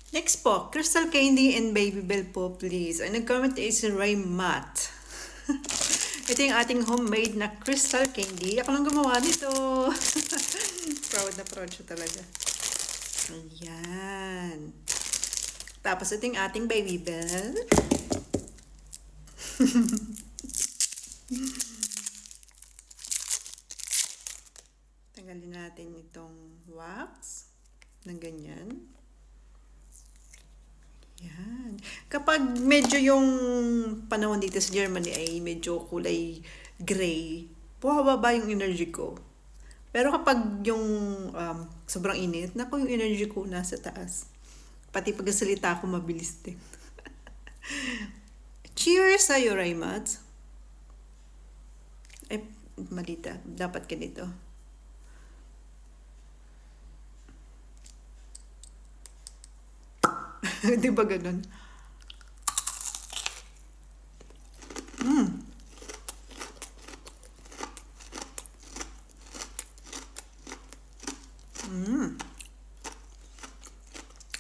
Next po, Crystal Candy and Baby Bell po, please. Ang nag-comment is Ray Matt. Ito yung ating homemade na Crystal Candy. Ako lang gumawa nito. Proud na proud siya talaga. Ayan. Tapos ito yung ating Baby Bell. Tanggalin natin itong wax ng ganyan. Yan. Kapag medyo yung panahon dito sa Germany ay medyo kulay gray, bumababa yung energy ko. Pero kapag yung sobrang init, naku yung energy ko nasa taas. Pati pagsalita ko mabilis din. Cheers sa'yo, Raymat. Ay, malita. Dapat ganito. Di ba ganun?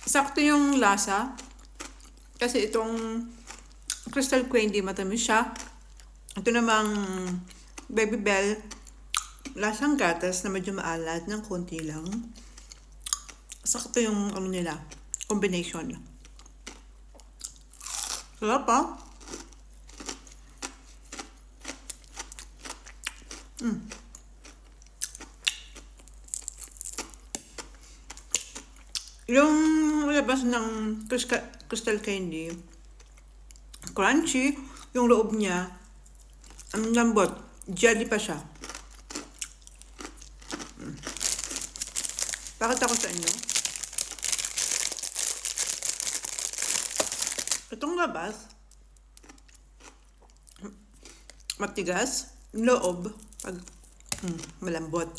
Sakto yung lasa. Kasi itong Crystal Candy matamis siya. Ito namang Baby Bell, lasang gatas na medyo maalat ng konti lang. Sakto yung ano nila, combination. Sarap pa. Yung labas ng Crystal Candy, crunchy, yung loob niya, ang lambot, jelly pa siya. Pakita ko sa inyo. Itong labas, matigas, loob, pag malambot.